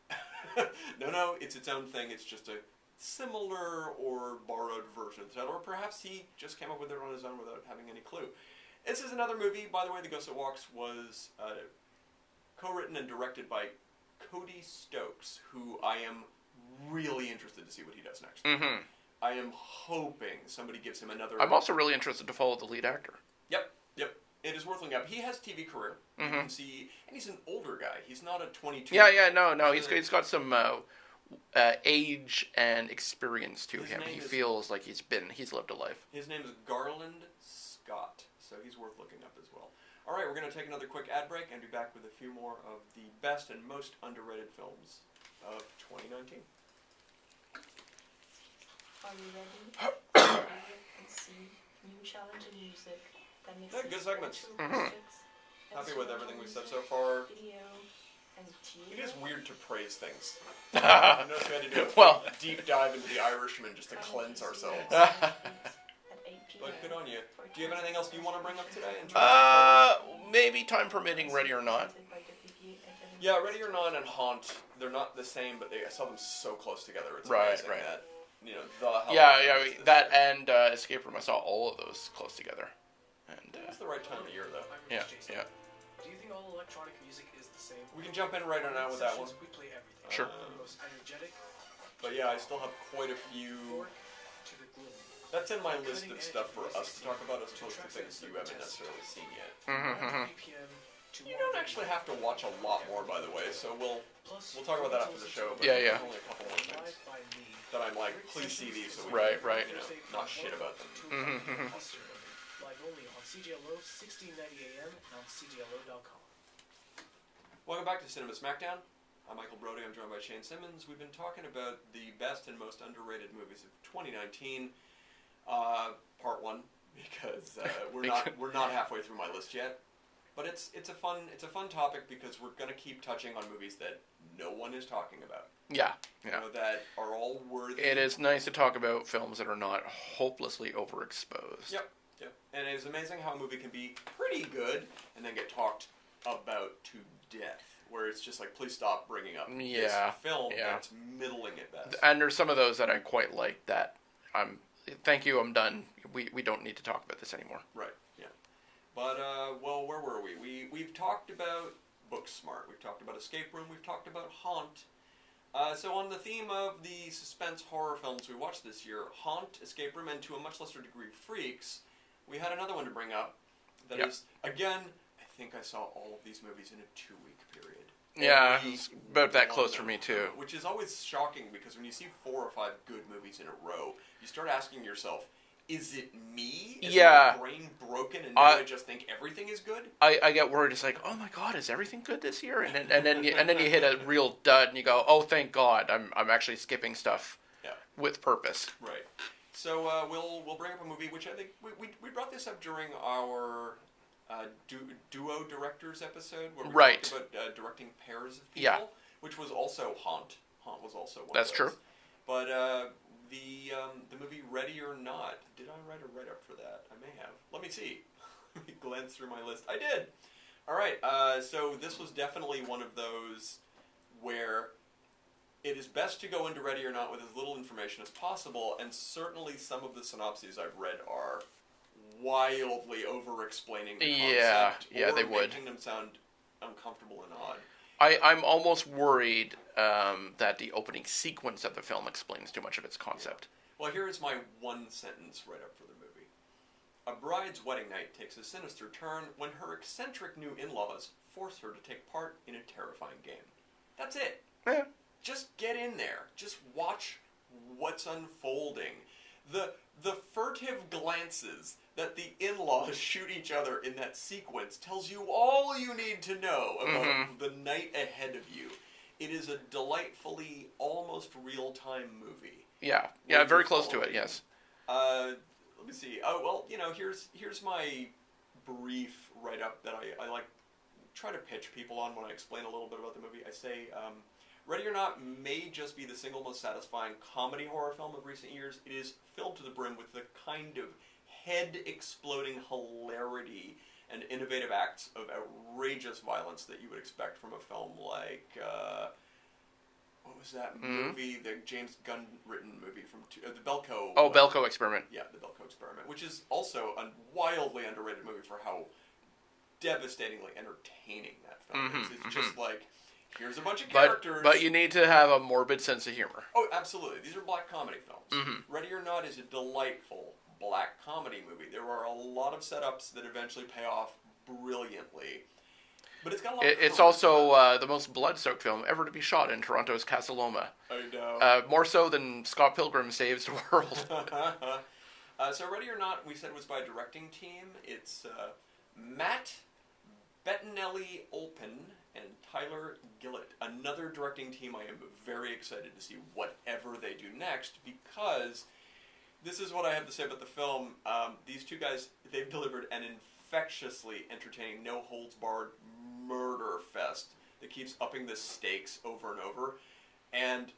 No, it's its own thing. It's just a similar or borrowed version of the title, or perhaps he just came up with it on his own without having any clue. This is another movie, by the way, The Ghost That Walks was co-written and directed by Cody Stokes, who I am really interested to see what he does next. Mm-hmm. I am hoping somebody gives him another... I'm also really interested to follow the lead actor. Yep. It is worth looking up. He has TV career. Mm-hmm. You can see... And he's an older guy. He's not a 22... No. He's got some age and experience to him. He feels like he's lived a life. His name is Garland Scott, so he's worth looking up as well. All right, we're going to take another quick ad break and be back with a few more of the best and most underrated films of 2019. Are you ready to hear and see new challenging music that makes good segments. Happy with everything we've said so far. Video and TV? It is weird to praise things. I noticed we had to do a deep dive into The Irishman just to cleanse ourselves. But good on you. Do you have anything else you want to bring up today? In terms of maybe time permitting, Ready or Not. Yeah, Ready or Not and Haunt, they're not the same, but I saw them so close together. It's Right. amazing that, the hell. That and Escape Room. I saw all of those close together. And it's the right time of year, though. Yeah. Do you think think all electronic music is the same. We can jump in right on now with that one. We play everything. Sure. From the most energetic. But yeah, I still have quite a few. Fork to the gloomy. That's in my list of stuff for us to talk about as opposed to things you haven't necessarily seen yet. 100 BPM to You don't actually have to watch a lot more, by the way, so we'll talk about that after the show. But Yeah. there's only a couple more things Live by me. that I'm like, please see these so we Right, can, right. you know, not shit about them. Live only on CJLO 1690 AM and on CJLO.com. Welcome back to Cinema Smackdown. I'm Michael Brody. I'm joined by Shane Simmons. We've been talking about the best and most underrated movies of 2019, part one, because we're not halfway through my list yet. But it's a fun topic because we're gonna keep touching on movies that no one is talking about. Yeah. You know, that are all worthy. It is nice to talk about films that are not hopelessly overexposed. Yep. And it's amazing how a movie can be pretty good and then get talked about to death. Where it's just like, please stop bringing up this film that's middling at best. And there's some of those that I quite like that thank you, I'm done. We don't need to talk about this anymore. Right, yeah. But, well, where were we? We've talked about Booksmart. We've talked about Escape Room. We've talked about Haunt. So on the theme of the suspense horror films we watched this year, Haunt, Escape Room, and to a much lesser degree, Freaks, we had another one to bring up that is, again, I think I saw all of these movies in a 2-week period. Yeah, it's about that close for me too. Which is always shocking because when you see 4 or 5 good movies in a row, you start asking yourself, is it me? Is my brain broken and now I just think everything is good? I get worried. It's like, oh my god, is everything good this year? And then you hit a real dud and you go, oh thank God, I'm actually skipping stuff with purpose. Right. So we'll bring up a movie which I think we brought this up during our duo directors episode where we talked about directing pairs of people, which was also Haunt. Haunt was also one. That's of those. true. But the movie Ready or Not, did I write a write-up for that? I may have. Let me see. Let me glance through my list. I did. All right. So this was definitely one of those where it is best to go into Ready or Not with as little information as possible, and certainly some of the synopses I've read are wildly over-explaining the concept or they would. making them sound uncomfortable and odd. I'm almost worried that the opening sequence of the film explains too much of its concept. Yeah. Well, here is my one-sentence write-up for the movie. A bride's wedding night takes a sinister turn when her eccentric new in-laws force her to take part in a terrifying game. That's it. Yeah. Just get in there. Just watch what's unfolding. The furtive glances that the in-laws shoot each other in that sequence tells you all you need to know about the night ahead of you. It is a delightfully, almost real-time movie. Yeah, very close to it, yes. Let me see. Oh, well, you know, here's my brief write-up that I like try to pitch people on when I explain a little bit about the movie. I say, Ready or Not may just be the single most satisfying comedy horror film of recent years. It is filled to the brim with the kind of head-exploding hilarity and innovative acts of outrageous violence that you would expect from a film like, what was that movie, the James Gunn-written movie from, the Belko... Oh, Belko Experiment. Yeah, the Belko Experiment, which is also a wildly underrated movie for how devastatingly entertaining that film is. It's just like... Here's a bunch of characters. But you need to have a morbid sense of humor. Oh, absolutely. These are black comedy films. Ready or Not is a delightful black comedy movie. There are a lot of setups that eventually pay off brilliantly. But it's got a lot of It's also the most blood-soaked film ever to be shot in Toronto's Casa Loma. I know. More so than Scott Pilgrim Saves the World. So Ready or Not, we said, was by a directing team. It's Matt Bettinelli-Olpin and Tyler Gillett. Another directing team I am very excited to see whatever they do next, because this is what I have to say about the film. These two guys, they've delivered an infectiously entertaining, no-holds-barred murder fest that keeps upping the stakes over and over. And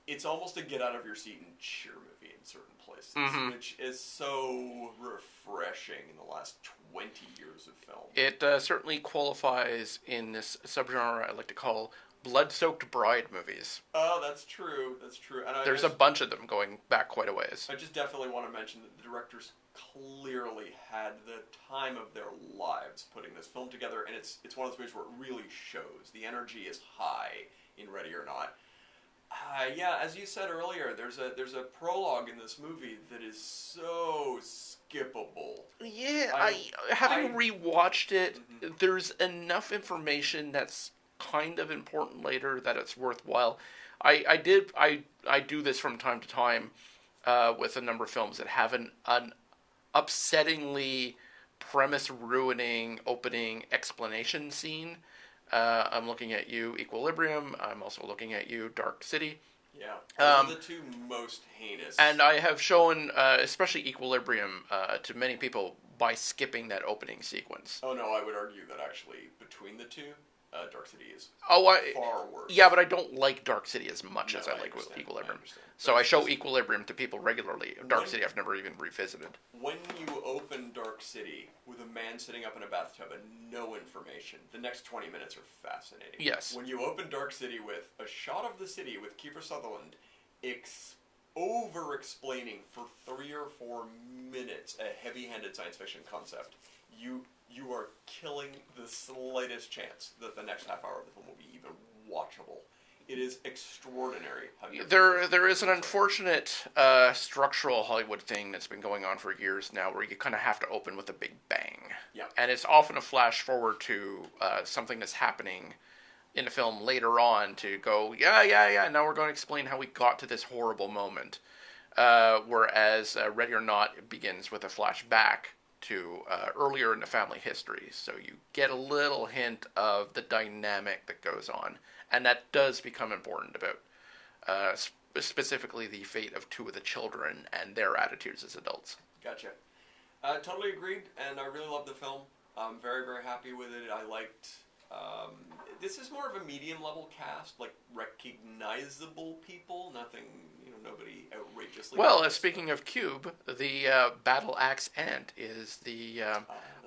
it's almost a get-out-of-your-seat-and-cheer movie in certain places, which is so refreshing in the last 20 years of film. It certainly qualifies in this subgenre I like to call Blood-Soaked Bride movies. Oh, that's true. That's true. And There's a bunch of them going back quite a ways. I just definitely want to mention that the directors clearly had the time of their lives putting this film together, and it's one of those movies where it really shows. The energy is high in Ready or Not. Yeah, as you said earlier, there's a prologue in this movie that is so skippable. Yeah, having rewatched it, there's enough information that's kind of important later that it's worthwhile. I do this from time to time with a number of films that have an upsettingly premise-ruining opening explanation scene. I'm looking at you, Equilibrium. I'm also looking at you, Dark City. Yeah, those are the two most heinous. And I have shown, especially Equilibrium, to many people by skipping that opening sequence. Oh no, I would argue that actually between the two, Dark City is far worse. Yeah, but I don't like Dark City as much as I like Equilibrium. So I show Equilibrium to people regularly. Dark City I've never even revisited. When you open Dark City with a man sitting up in a bathtub and no information, the next 20 minutes are fascinating. Yes. When you open Dark City with a shot of the city with Kiefer Sutherland over-explaining for 3 or 4 minutes a heavy-handed science fiction concept, you are killing the slightest chance that the next half hour of the film will be even watchable. It is extraordinary how there is an unfortunate structural Hollywood thing that's been going on for years now, where you kind of have to open with a big bang. Yeah. And it's often a flash forward to something that's happening in the film later on to go, yeah, now we're going to explain how we got to this horrible moment. Whereas Ready or Not begins with a flashback to earlier in the family history. So you get a little hint of the dynamic that goes on. And that does become important about specifically the fate of 2 of the children and their attitudes as adults. Gotcha. Totally agreed, and I really loved the film. I'm very, very happy with it. I liked... this is more of a medium-level cast, like recognizable people, nothing, nobody outrageously... Well, speaking of Cube, the Battle Axe Ant is the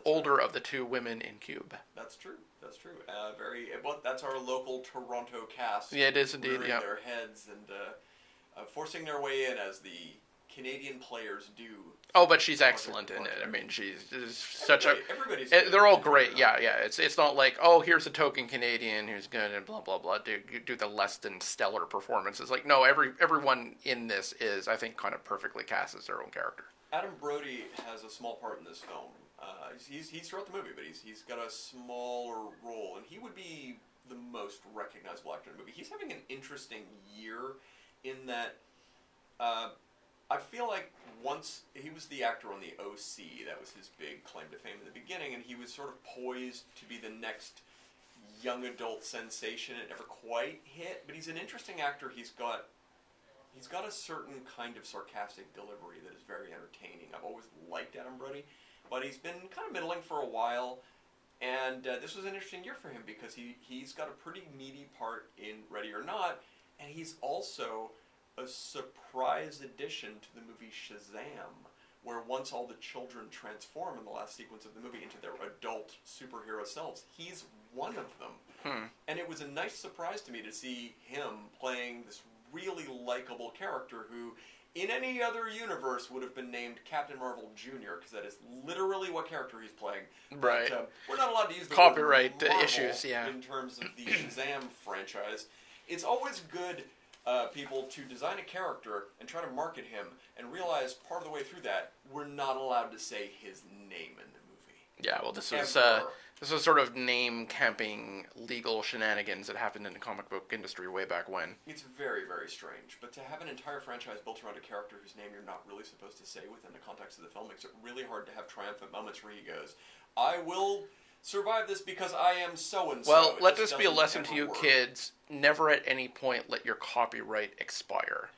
older of the 2 women in Cube. That's true. That's our local Toronto cast. Yeah, it is indeed. Rearing Yeah. their heads and forcing their way in as the Canadian players do. Oh, but she's excellent in it. I mean, she's such everybody's they're all great. Yeah. It's not like, oh, here's a token Canadian who's good and blah blah blah. Do the less than stellar performance. It's like, no, everyone in this is, I think, kind of perfectly cast as their own character. Adam Brody has a small part in this film. He's throughout the movie, but he's got a smaller role, and he would be the most recognizable actor in the movie. He's having an interesting year in that I feel like once he was the actor on the OC, that was his big claim to fame in the beginning, and he was sort of poised to be the next young adult sensation. It never quite hit, but he's an interesting actor. He's got a certain kind of sarcastic delivery that is very entertaining. I've always liked Adam Brody, but he's been kind of middling for a while, and this was an interesting year for him because he's got a pretty meaty part in Ready or Not, and he's also a surprise addition to the movie Shazam, where once all the children transform in the last sequence of the movie into their adult superhero selves, he's one of them. And it was a nice surprise to me to see him playing this really likable character who, in any other universe, would have been named Captain Marvel Jr., because that is literally what character he's playing. Right. But, we're not allowed to use the copyright word Marvel issues, yeah. in terms of the Shazam franchise. It's always good, people, to design a character and try to market him and realize part of the way through that, we're not allowed to say his name in the movie. Yeah, well, this was sort of name-camping legal shenanigans that happened in the comic book industry way back when. It's very, very strange. But to have an entire franchise built around a character whose name you're not really supposed to say within the context of the film makes it really hard to have triumphant moments where he goes, I will survive this because I am so-and-so. Well, let this be a lesson to you kids. Never at any point let your copyright expire.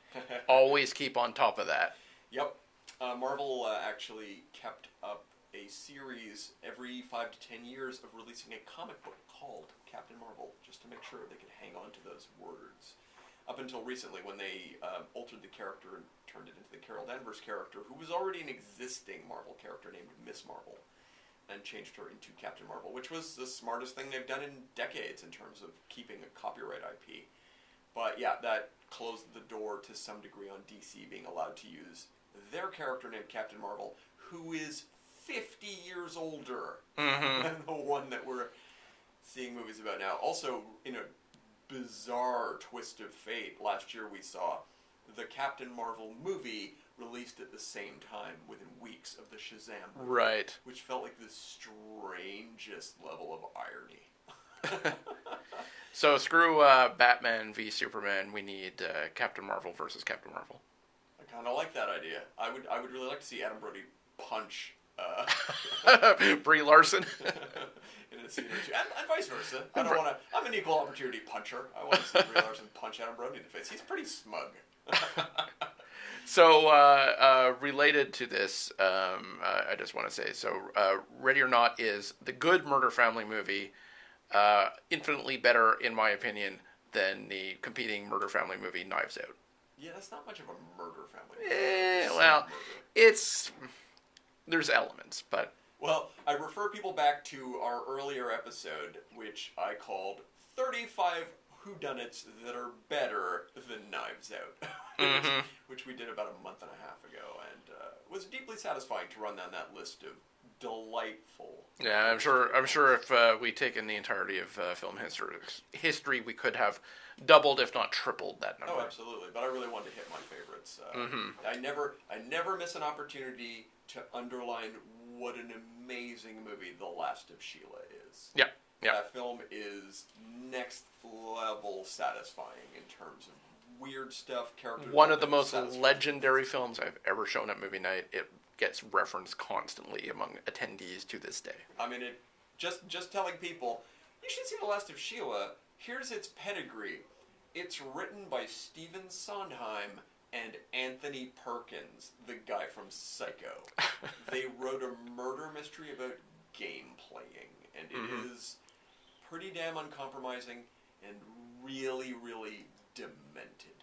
Always keep on top of that. Yep. Marvel actually kept up a series every 5 to 10 years of releasing a comic book called Captain Marvel, just to make sure they could hang on to those words. Up until recently, when they altered the character and turned it into the Carol Danvers character, who was already an existing Marvel character named Miss Marvel. and changed her into Captain Marvel, which was the smartest thing they've done in decades in terms of keeping a copyright IP. But yeah, that closed the door to some degree on DC being allowed to use their character named Captain Marvel, who is 50 years older than the one that we're seeing movies about now. Also, in a bizarre twist of fate, last year we saw the Captain Marvel movie released at the same time within weeks of the Shazam movie. Right. Which felt like the strangest level of irony. So screw Batman v Superman. We need Captain Marvel versus Captain Marvel. I kind of like that idea. I would really like to see Adam Brody punch Brie Larson. in a scene or two, and vice versa. I don't want to. I'm an equal opportunity puncher. I want to see Brie Larson punch Adam Brody in the face. He's pretty smug. So, related to this, I just want to say, Ready or Not is the good murder family movie, infinitely better, in my opinion, than the competing murder family movie, Knives Out. Yeah, that's not much of a murder family movie. Murder. There's elements, but... Well, I refer people back to our earlier episode, which I called 35 whodunits that are better than Knives Out, which we did about a month and a half ago, and was deeply satisfying to run down that list of delightful. Yeah, I'm sure if we'd taken the entirety of film history, we could have doubled, if not tripled, that number. Oh, absolutely! But I really wanted to hit my favorites. I never miss an opportunity to underline what an amazing movie The Last of Sheila is. Yeah. Yeah. That film is next level satisfying in terms of weird stuff, character. One of the most legendary films I've ever shown at movie night. It gets referenced constantly among attendees to this day. I mean, just telling people, you should see The Last of Sheila. Here's its pedigree. It's written by Stephen Sondheim and Anthony Perkins, the guy from Psycho. They wrote a murder mystery about game playing, and it is pretty damn uncompromising and really, really demented.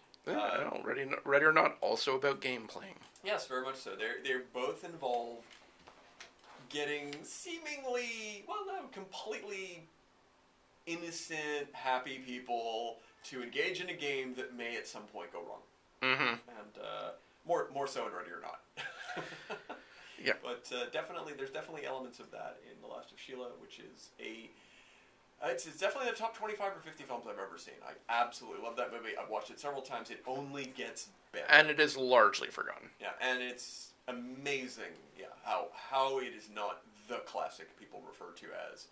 Ready or Not, also about game playing. Yes, very much so. They both involve getting seemingly, completely innocent, happy people to engage in a game that may at some point go wrong. And more so in Ready or Not. Yeah. But there's definitely elements of that in The Last of Sheila, which is it's definitely the top 25 or 50 films I've ever seen. I absolutely love that movie. I've watched it several times. It only gets better. And it is largely forgotten. Yeah, and it's amazing, how it is not the classic people refer to as,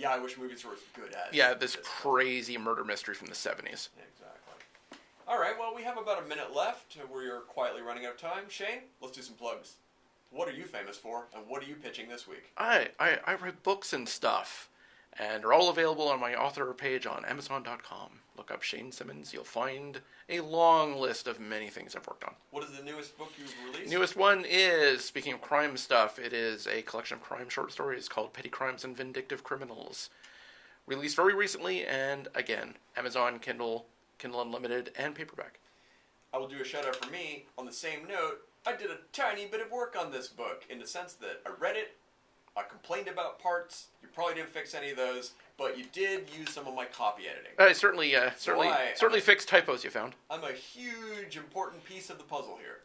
I wish movies were as good as. Yeah, this crazy murder mystery from the 70s. Exactly. All right, well, we have about a minute left. We're quietly running out of time. Shane, let's do some plugs. What are you famous for, and what are you pitching this week? I write books and stuff, and they're all available on my author page on Amazon.com. Look up Shane Simmons. You'll find a long list of many things I've worked on. What is the newest book you've released? Newest one is, speaking of crime stuff, it is a collection of crime short stories called Petty Crimes and Vindictive Criminals. Released very recently, and again, Amazon, Kindle Unlimited, and paperback. I will do a shout out for me. On the same note, I did a tiny bit of work on this book in the sense that I read it, I complained about parts, you probably didn't fix any of those, but you did use some of my copy editing. I certainly fixed typos you found. I'm a huge, important piece of the puzzle here.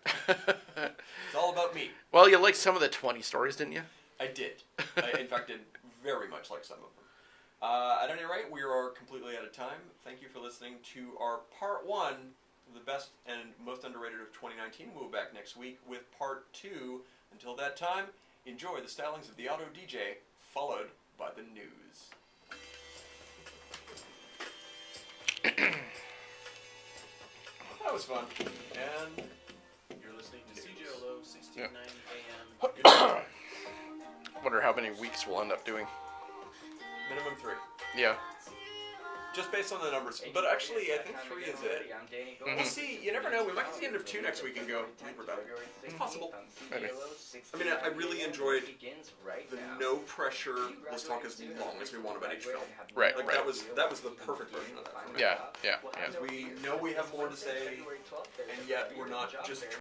It's all about me. Well, you liked some of the 20 stories, didn't you? I did. I, in fact, did very much like some of them. At any rate, we are completely out of time. Thank you for listening to our part 1, the best and most underrated of 2019. We'll be back next week with part 2. Until that time, enjoy the stylings of the Auto DJ, followed by the news. That was fun. And You're listening to CJLO 1690 Yeah. AM. Wonder how many weeks we'll end up doing. minimum 3. Yeah. Just based on the numbers. But actually, I think 3 is it. We'll see. You never know. We might get to the end of 2 next week and go, we're back. It's possible. Maybe. I mean, I really enjoyed the no pressure, let's talk as long as we want about each film. Right. Like, that was the perfect version of that for me. Yeah. We know we have more to say, and yet we're not just